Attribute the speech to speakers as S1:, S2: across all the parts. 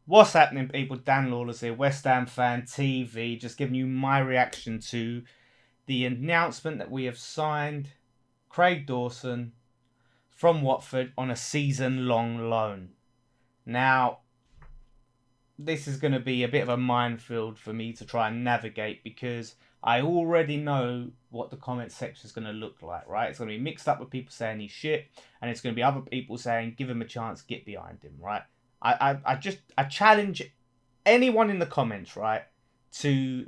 S1: What's happening, people? Dan Lawless here, West Ham Fan TV, just giving you my reaction to the announcement that we have signed Craig Dawson from Watford on a season-long loan. Now, this is going to be a bit of a minefield for me to try and navigate because I already know what the comment section is going to look like, right? It's going to be mixed up with people saying he's shit, and it's going to be other people saying, give him a chance, get behind him, right? I challenge anyone in the comments, right, to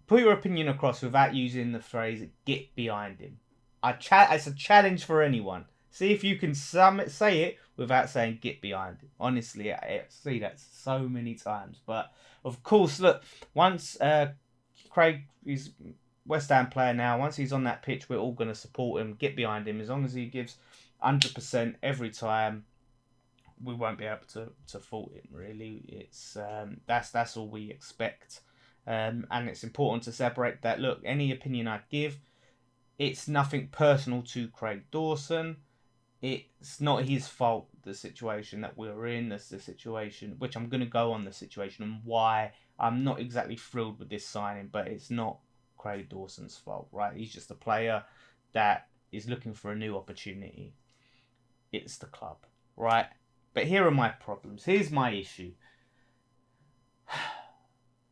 S1: put your opinion across without using the phrase "get behind him." It's a challenge for anyone. See if you can say it without saying "get behind him." Honestly, I see that so many times. But of course, look, once Craig is West Ham player now, once he's on that pitch, we're all going to support him, get behind him, as long as he gives 100% every time. We won't be able to fault him, really. It's that's all we expect, and it's important to separate that. Look, any opinion I give, it's nothing personal to Craig Dawson. It's not his fault, the situation that we're in. That's the situation, which I'm going to go on the situation and why I'm not exactly thrilled with this signing, but it's not Craig Dawson's fault, right? He's just a player that is looking for a new opportunity. It's the club, right? But here are my problems. Here's my issue.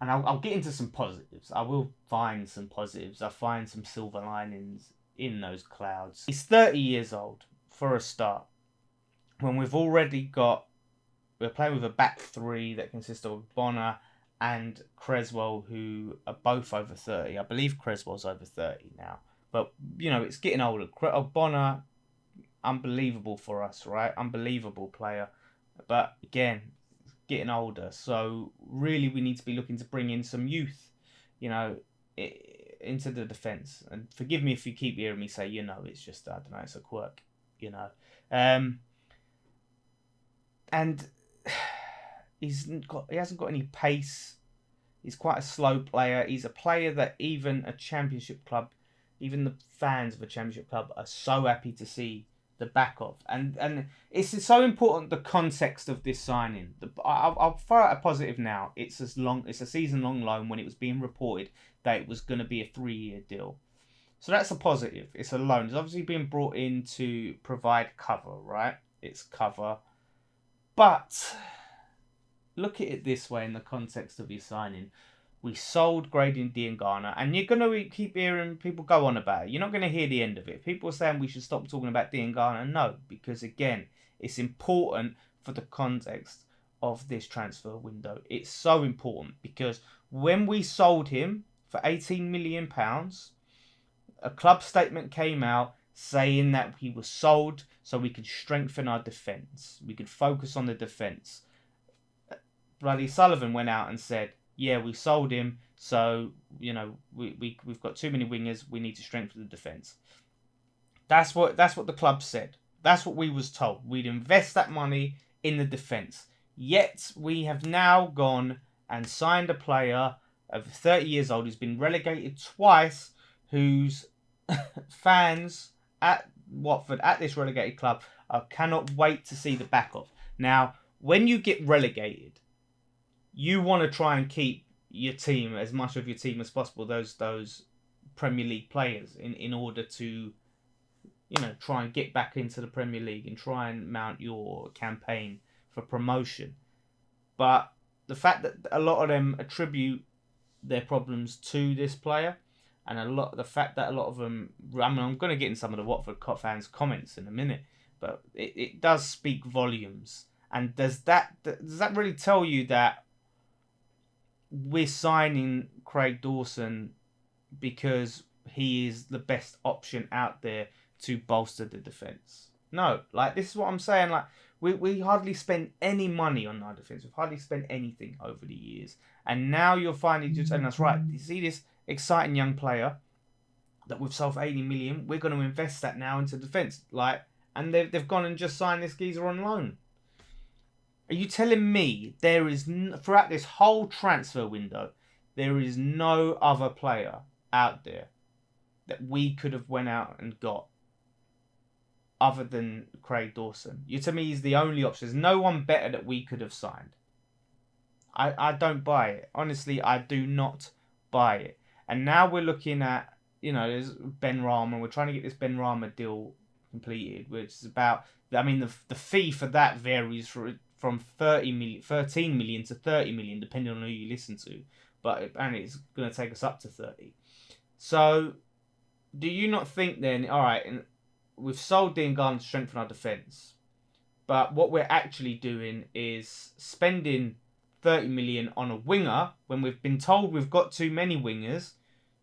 S1: And I'll get into some positives. I will find some positives. I'll find some silver linings in those clouds. He's 30 years old, for a start. When we're playing with a back three that consists of Bonner and Creswell, who are both over 30. I believe Creswell's over 30 now. But, you know, it's getting older. Bonner, unbelievable for us, right? Unbelievable player. But again, getting older. So really we need to be looking to bring in some youth, you know, into the defence. And forgive me if you keep hearing me say, you know, it's just, I don't know, it's a quirk, you know. And he hasn't got any pace. He's quite a slow player. He's a player that even a championship club, even the fans of a championship club are so happy to see the back of. And it's so important, the context of this signing. I'll throw out a positive now. It's a season-long loan when it was being reported that it was going to be a 3-year deal. So that's a positive. It's a loan. It's obviously being brought in to provide cover, right? It's cover. But look at it this way in the context of his signing. We sold Grading Diangana, and you're going to keep hearing people go on about it. You're not going to hear the end of it. People are saying we should stop talking about Diangana. No, because again, it's important for the context of this transfer window. It's so important because when we sold him for £18 million, a club statement came out saying that he was sold so we could strengthen our defence. We could focus on the defence. Bloody Sullivan went out and said, yeah, we sold him, so, you know, we've got too many wingers, we need to strengthen the defence. That's what the club said. That's what we was told. We'd invest that money in the defence. Yet, we have now gone and signed a player over 30 years old who's been relegated twice, whose fans at Watford, at this relegated club, cannot wait to see the back of. Now, when you get relegated, you want to try and keep your team, as much of your team as possible, those Premier League players, in order to, you know, try and get back into the Premier League and try and mount your campaign for promotion. But the fact that a lot of them attribute their problems to this player, and the fact that a lot of them, I mean, I'm going to get in some of the Watford fans' comments in a minute, but it does speak volumes. And does that really tell you that we're signing Craig Dawson because he is the best option out there to bolster the defence? No, like, this is what I'm saying. Like, we hardly spend any money on our defence. We've hardly spent anything over the years. And now you're finally just telling us, right, you see this exciting young player that we've sold for 80 million, we're going to invest that now into defence. Like, and they've gone and just signed this geezer on loan. Are you telling me there is, throughout this whole transfer window, there is no other player out there that we could have went out and got other than Craig Dawson? To me, he's the only option. There's no one better that we could have signed. I don't buy it. Honestly, I do not buy it. And now we're looking at, there's Ben Rama. We're trying to get this Ben Rama deal completed, which is about, the fee for that varies from 13 million to 30 million, depending on who you listen to. But apparently it's going to take us up to 30. So, do you not think then, all right, and we've sold Diangana to strengthen our defence, but what we're actually doing is spending 30 million on a winger when we've been told we've got too many wingers,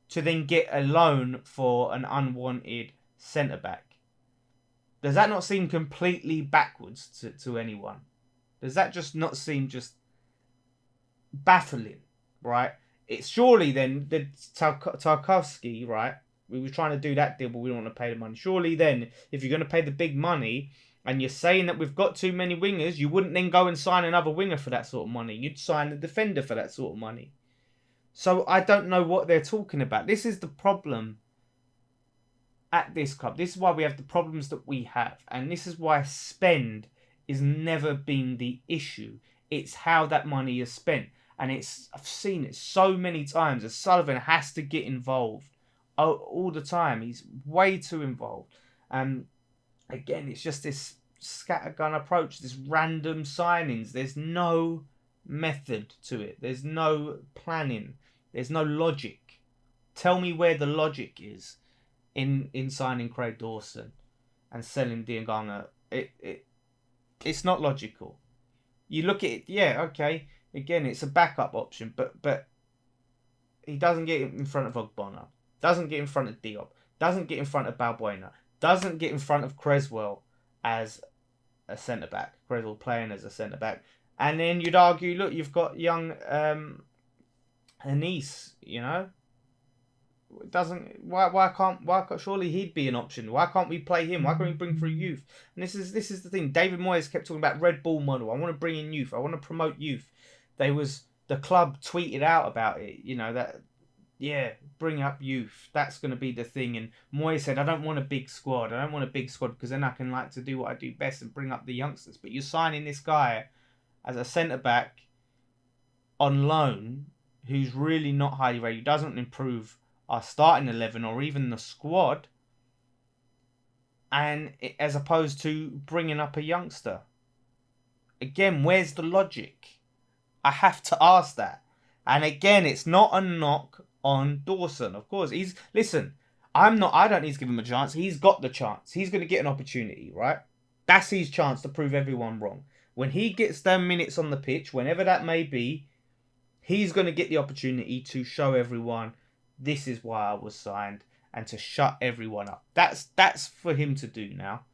S1: to then get a loan for an unwanted centre-back? Does that not seem completely backwards to anyone? Does that just not seem just baffling, right? It's surely then the Tarkovsky, right? We were trying to do that deal, but we don't want to pay the money. Surely then, if you're going to pay the big money and you're saying that we've got too many wingers, you wouldn't then go and sign another winger for that sort of money. You'd sign a defender for that sort of money. So I don't know what they're talking about. This is the problem at this club. This is why we have the problems that we have. And this is why spend is never been the issue. It's how that money is spent. And I've seen it so many times that Sullivan has to get involved all the time. He's way too involved. Again, it's just this scattergun approach, this random signings. There's no method to it. There's no planning. There's no logic. Tell me where the logic is in signing Craig Dawson and selling Diangana. It's not logical. You look at it, yeah, okay. Again, it's a backup option, but he doesn't get in front of Ogbonna, doesn't get in front of Diop, doesn't get in front of Balbuena, doesn't get in front of Creswell as a centre-back, Creswell playing as a centre-back. And then you'd argue, look, you've got young Anise, Why can't surely he'd be an option? Why can't we play him? Why can't we bring through youth? And this is the thing. David Moyes kept talking about Red Bull model. I want to bring in youth. I want to promote youth. The club tweeted out about it. Bring up youth. That's going to be the thing. And Moyes said, I don't want a big squad. I don't want a big squad because then I can like to do what I do best and bring up the youngsters. But you're signing this guy as a centre back on loan who's really not highly rated. He doesn't improve our starting 11 or even the squad, and as opposed to bringing up a youngster. Again, where's the logic? I have to ask that. And again, it's not a knock on Dawson. Of course, I don't need to give him a chance. He's got the chance. He's going to get an opportunity, right? That's his chance to prove everyone wrong. When he gets them minutes on the pitch, whenever that may be, he's going to get the opportunity to show everyone this is why I was signed, and to shut everyone up. That's for him to do now.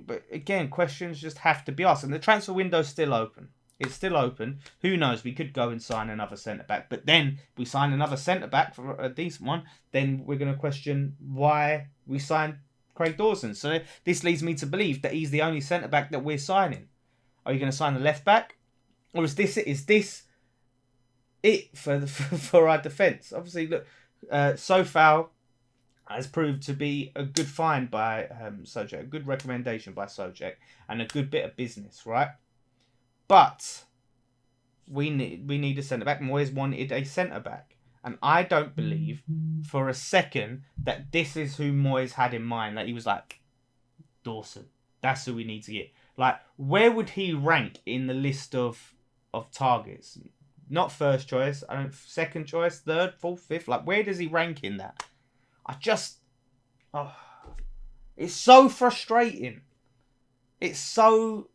S1: But again, questions just have to be asked. And the transfer window's still open. It's still open. Who knows? We could go and sign another centre-back. But then we sign another centre-back for a decent one. Then we're going to question why we signed Craig Dawson. So this leads me to believe that he's the only centre-back that we're signing. Are you going to sign a left-back? Or is this it for our defence? Obviously, look, Sofal has proved to be a good find by Sojek, a good recommendation by Sojek, and a good bit of business, right? But we need a centre-back. Moyes wanted a centre-back. And I don't believe for a second that this is who Moyes had in mind. That he was like, Dawson, that's who we need to get. Like, where would he rank in the list of targets? Not first choice, second choice, third, fourth, fifth. Like, where does he rank in that? It's so frustrating. It's so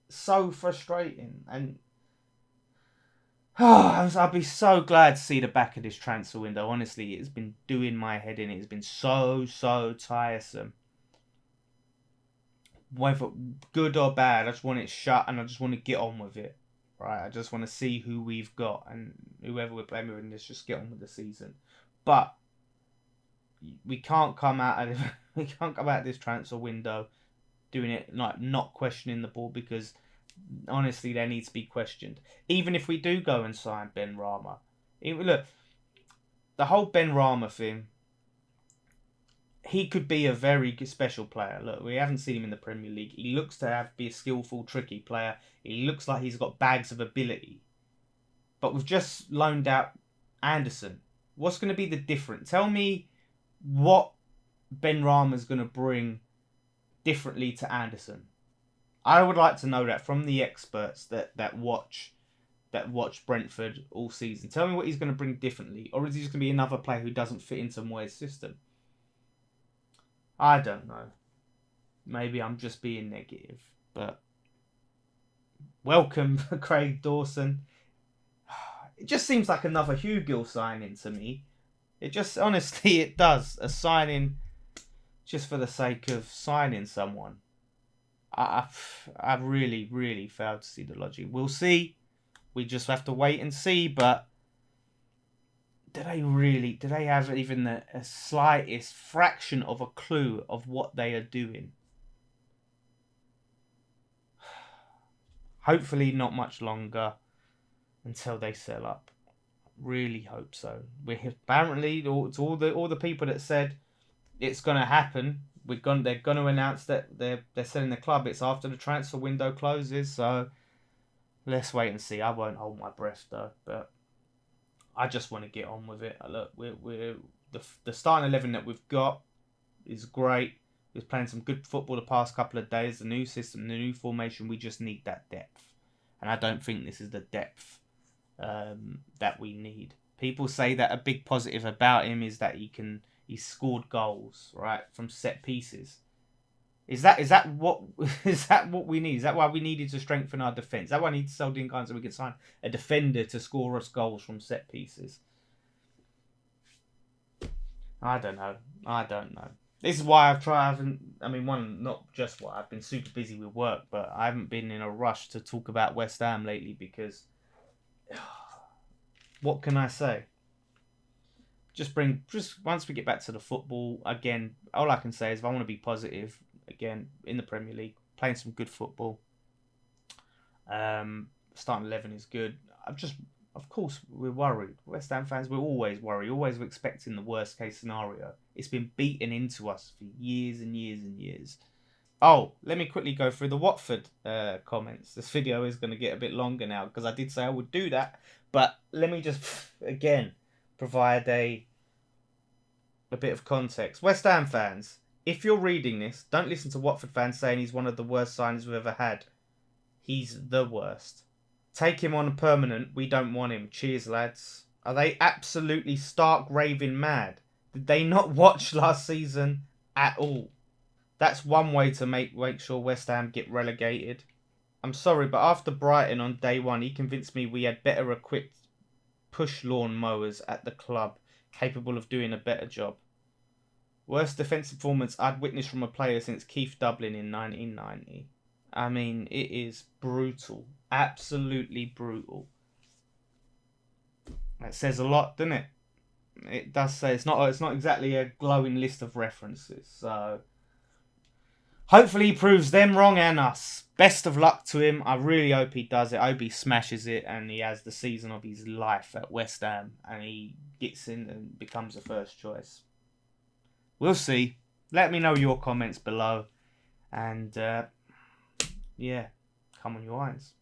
S1: frustrating. And I'd be so glad to see the back of this transfer window. Honestly, it's been doing my head in. It's been so tiresome. Whether good or bad, I just want it shut and I just want to get on with it. Right, I just want to see who we've got and whoever we're playing with, and let's just get on with the season. But we can't come out of this transfer window doing it like not questioning the ball, because honestly, they need to be questioned. Even if we do go and sign Ben Rama, look, the whole Ben Rama thing, he could be a very special player. Look, we haven't seen him in the Premier League. He looks to be a skillful, tricky player. He looks like he's got bags of ability. But we've just loaned out Anderson. What's going to be the difference? Tell me what Ben Rama's going to bring differently to Anderson. I would like to know that from the experts that watch Brentford all season. Tell me what he's going to bring differently. Or is he just going to be another player who doesn't fit into Moyes' system? I don't know. Maybe I'm just being negative. But welcome, Craig Dawson. It just seems like another Hugill signing to me. It just, honestly, it does. A signing just for the sake of signing someone. I really, really failed to see the logic. We'll see. We just have to wait and see. But do they have even the slightest fraction of a clue of what they are doing? Hopefully not much longer until they sell up. Really hope so. We apparently, to all the people that said it's going to happen, they're going to announce that they're selling the club. It's after the transfer window closes, so let's wait and see. I won't hold my breath though, but I just want to get on with it. Look, we're the starting 11 that we've got is great. We're playing some good football the past couple of days. The new system, the new formation. We just need that depth, and I don't think this is the depth that we need. People say that a big positive about him is that he scored goals, right, from set pieces. Is that what we need? Is that why we needed to strengthen our defence? Is that why I need to sell Dean so we can sign a defender to score us goals from set pieces? I don't know. This is why I've been super busy with work, but I haven't been in a rush to talk about West Ham lately because what can I say? Just once we get back to the football again, all I can say is if I want to be positive again in the Premier League, playing some good football. Starting 11 is good. Of course, we're worried. West Ham fans, we're always worried. Always expecting the worst case scenario. It's been beaten into us for years and years and years. Oh, let me quickly go through the Watford comments. This video is going to get a bit longer now because I did say I would do that. But let me just, again, provide a bit of context. West Ham fans, if you're reading this, don't listen to Watford fans saying he's one of the worst signings we've ever had. He's the worst. Take him on a permanent. We don't want him. Cheers, lads. Are they absolutely stark raving mad? Did they not watch last season at all? That's one way to make sure West Ham get relegated. I'm sorry, but after Brighton on day one, he convinced me we had better equipped push lawn mowers at the club, capable of doing a better job. Worst defensive performance I'd witnessed from a player since Keith Dublin in 1990. I mean, it is brutal. Absolutely brutal. That says a lot, doesn't it? It does say it's not exactly a glowing list of references. So hopefully he proves them wrong and us. Best of luck to him. I really hope he does it. I hope he smashes it and he has the season of his life at West Ham and he gets in and becomes the first choice. We'll see. Let me know your comments below. And yeah, come on, you irons.